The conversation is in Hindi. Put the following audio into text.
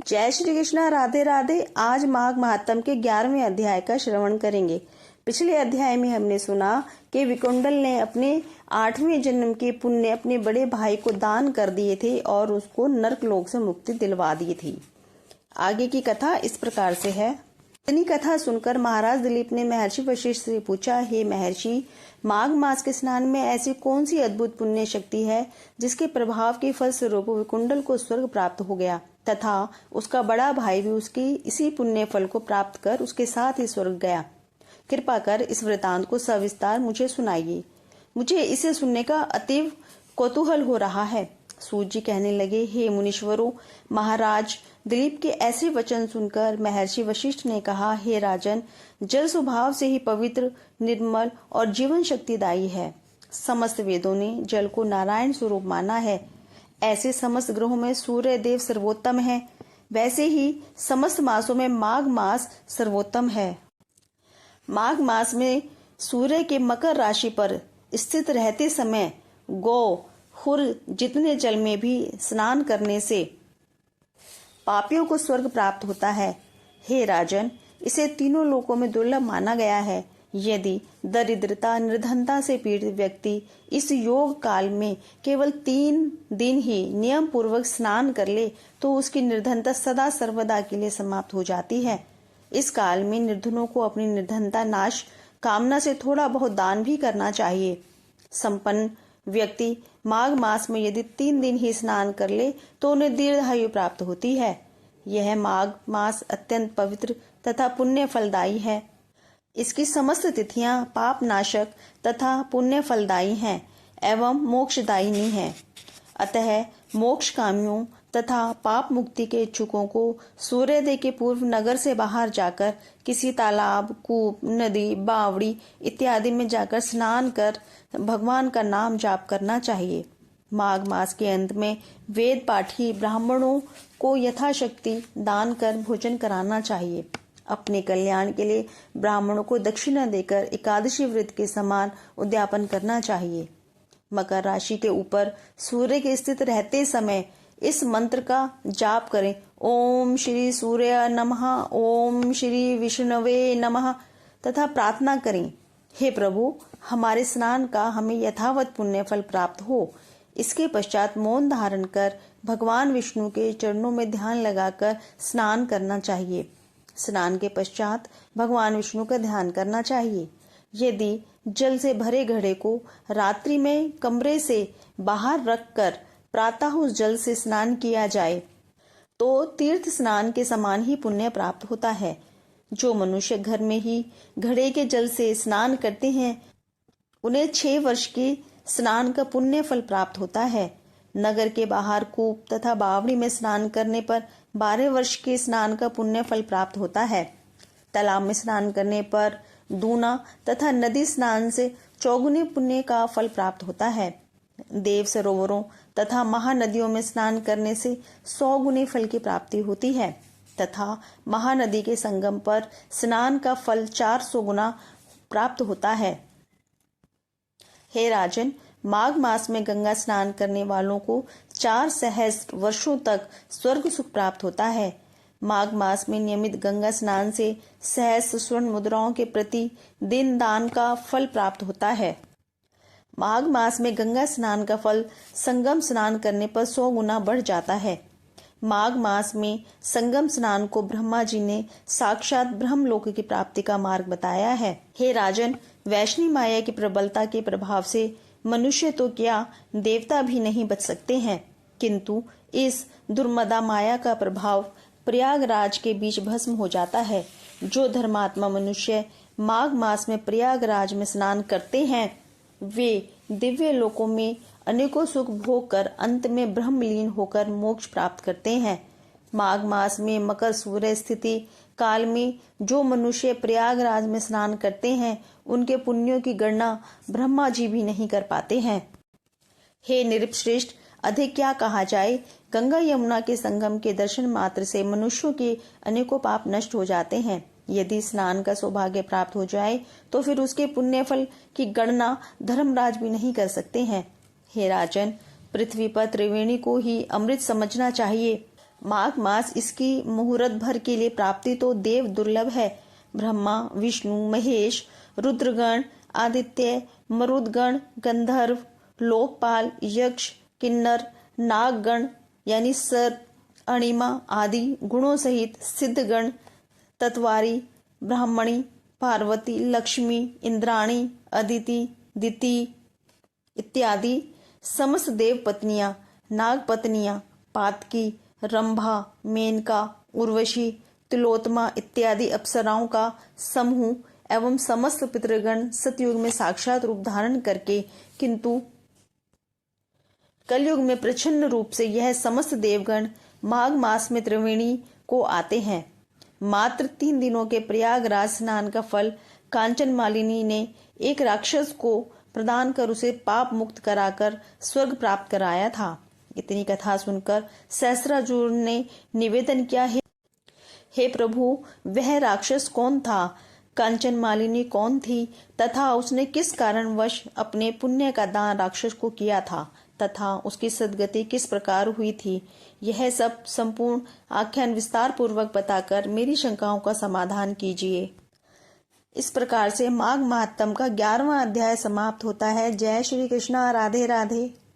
जय श्री कृष्णा, राधे राधे। आज माघ महात्म के 11वें अध्याय का श्रवण करेंगे। पिछले अध्याय में हमने सुना कि विकुंडल ने अपने 8वें जन्म के पुण्य अपने बड़े भाई को दान कर दिए थे और उसको नरकलोक से मुक्ति दिलवा दी थी। आगे की कथा इस प्रकार से है। इतनी कथा सुनकर महाराज दिलीप ने महर्षि वशिष्ठ से पूछा, हे महर्षि, माघ मास के स्नान में ऐसी कौन सी अद्भुत पुण्य शक्ति है जिसके प्रभाव के फल स्वरूप विकुंडल को स्वर्ग प्राप्त हो गया तथा उसका बड़ा भाई भी उसकी इसी पुण्य फल को प्राप्त कर उसके साथ ही स्वर्ग गया। कृपा कर इस वृतांत को सविस्तार मुझे सुनाइए। मुझे इसे सुनने का अतीव कौतूहल हो रहा है। सूत जी कहने लगे, हे मुनीश्वरों, महाराज दिलीप के ऐसे वचन सुनकर महर्षि वशिष्ठ ने कहा, हे राजन, जल स्वभाव से ही पवित्र, निर्मल और जीवन शक्तिदायी है। समस्त वेदों ने जल को नारायण स्वरूप माना है। ऐसे समस्त ग्रहों में सूर्य देव सर्वोत्तम है, वैसे ही समस्त मासों में माघ मास सर्वोत्तम है। माघ मास में सूर्य के मकर राशि पर स्थित रहते समय गौ खुर जितने जल में भी स्नान करने से पापियों को स्वर्ग प्राप्त होता है। हे राजन, इसे तीनों लोकों में दुर्लभ माना गया है। यदि दरिद्रता निर्धनता से पीड़ित व्यक्ति इस योग काल में केवल 3 दिन ही नियम पूर्वक स्नान कर ले तो उसकी निर्धनता सदा सर्वदा के लिए समाप्त हो जाती है। इस काल में निर्धनों को अपनी निर्धनता नाश कामना से थोड़ा बहुत दान भी करना चाहिए। संपन्न व्यक्ति माघ मास में यदि 3 दिन ही स्नान कर ले तो उन्हें दीर्घायु प्राप्त होती है। यह माघ मास अत्यंत पवित्र तथा पुण्य फलदायी है। इसकी समस्त तिथियां पाप नाशक तथा पुण्य फलदायी हैं एवं मोक्षदायिनी है। अतः मोक्ष कामियों तथा पाप मुक्ति के इच्छुकों को सूर्योदय के पूर्व नगर से बाहर जाकर किसी तालाब, कूप, नदी, बावड़ी इत्यादि में जाकर स्नान कर भगवान का नाम जाप करना चाहिए। माघ मास के अंत में वेद पाठी ब्राह्मणों को यथाशक्ति दान कर भोजन कराना चाहिए। अपने कल्याण के लिए ब्राह्मणों को दक्षिणा देकर एकादशी व्रत के समान उद्यापन करना चाहिए। मकर राशि के ऊपर सूर्य के स्थित रहते समय इस मंत्र का जाप करें, ओम श्री सूर्य नमः, ओम श्री विष्णवे नमः, तथा प्रार्थना करें, हे प्रभु, हमारे स्नान का हमें यथावत पुण्य फल प्राप्त हो। इसके पश्चात मौन धारण कर भगवान विष्णु के चरणों में ध्यान लगाकर स्नान करना चाहिए। स्नान के पश्चात भगवान विष्णु का ध्यान करना चाहिए। यदि जल से भरे घड़े को रात्रि में कमरे से बाहर रखकर प्रातः उस जल से स्नान किया जाए तो तीर्थ स्नान के समान ही पुण्य प्राप्त होता है। जो मनुष्य घर में ही घड़े के जल से स्नान करते हैं उन्हें 6 वर्ष के स्नान का पुण्य फल प्राप्त होता है। नगर के बाहर कूप तथा बावड़ी में स्नान करने पर 12 वर्ष के स्नान का पुण्य फल प्राप्त होता है। तालाब में स्नान करने पर दूना तथा नदी स्नान से 4 पुण्य का फल प्राप्त होता है। देव सरोवरों तथा महानदियों में स्नान करने से 100 गुने फल की प्राप्ति होती है तथा महानदी के संगम पर स्नान का फल 400 गुना प्राप्त होता है। हे राजन, माघ मास में गंगा स्नान करने वालों को 4 सहस्त्र वर्षों तक स्वर्ग सुख प्राप्त होता है। माघ मास में नियमित गंगा स्नान से सहस्त्र स्वर्ण मुद्राओं के प्रति दिन दान का फल प्राप्त होता है। माघ मास में गंगा स्नान का फल संगम स्नान करने पर 100 गुना बढ़ जाता है। माघ मास में संगम स्नान को ब्रह्मा जी ने साक्षात ब्रह्मलोक की प्राप्ति का मार्ग बताया है। हे राजन, वैष्णवी माया की प्रबलता के प्रभाव से मनुष्य तो क्या देवता भी नहीं बच सकते हैं, किंतु इस दुर्मदा माया का प्रभाव प्रयागराज के बीच भस्म हो जाता है। जो धर्मात्मा मनुष्य माघ मास में प्रयागराज में स्नान करते हैं वे दिव्य लोकों में अनेकों सुख भोग कर अंत में ब्रह्मलीन होकर मोक्ष प्राप्त करते हैं। माघ मास में मकर सूर्य स्थिति काल में जो मनुष्य प्रयागराज में स्नान करते हैं उनके पुण्यों की गणना ब्रह्मा जी भी नहीं कर पाते हैं। हे नृपश्रेष्ठ, अधिक क्या कहा जाए। गंगा यमुना के संगम के दर्शन मात्र से मनुष्यों के अनेकों पाप नष्ट हो जाते हैं। यदि स्नान का सौभाग्य प्राप्त हो जाए तो फिर उसके पुण्य फल की गणना धर्मराज भी नहीं कर सकते हैं। हे राजन, पृथ्वी पर त्रिवेणी को ही अमृत समझना चाहिए। माघ मास इसकी मुहूर्त भर के लिए प्राप्ति तो देव दुर्लभ है। ब्रह्मा, विष्णु, महेश, रुद्रगण, आदित्य, मरुदगण, गंधर्व, लोकपाल, यक्ष, किन्नर, नागगण यानी सर्प, अणिमा आदि गुणों सहित सिद्धगण, तत्वारी, ब्राह्मणी, पार्वती, लक्ष्मी, इंद्राणी, अदिति, दिति इत्यादि समस्त देव पत्नियां, नाग पत्नियां, पातकी, रंभा, मेनका, उर्वशी, तिलोत्तमा इत्यादि अप्सराओं का समूह एवं समस्त पितृगण सतयुग में साक्षात रूप धारण करके किंतु कलयुग में प्रच्छन्न रूप से यह समस्त देवगण माघ मास में त्रिवेणी को आते हैं। मात्र 3 दिनों के प्रयागराज स्नान का फल कांचन मालिनी ने एक राक्षस को प्रदान कर उसे पाप मुक्त कराकर स्वर्ग प्राप्त कराया था। इतनी कथा सुनकर सहस्रार्जुन ने निवेदन किया, हे प्रभु, वह राक्षस कौन था? कांचन मालिनी कौन थी तथा उसने किस कारणवश अपने पुण्य का दान राक्षस को किया था तथा उसकी सद्गति किस प्रकार हुई थी? यह सब संपूर्ण आख्यान विस्तार पूर्वक बताकर मेरी शंकाओं का समाधान कीजिए। इस प्रकार से माघ महात्म का 11वां अध्याय समाप्त होता है। जय श्री कृष्णा। राधे राधे।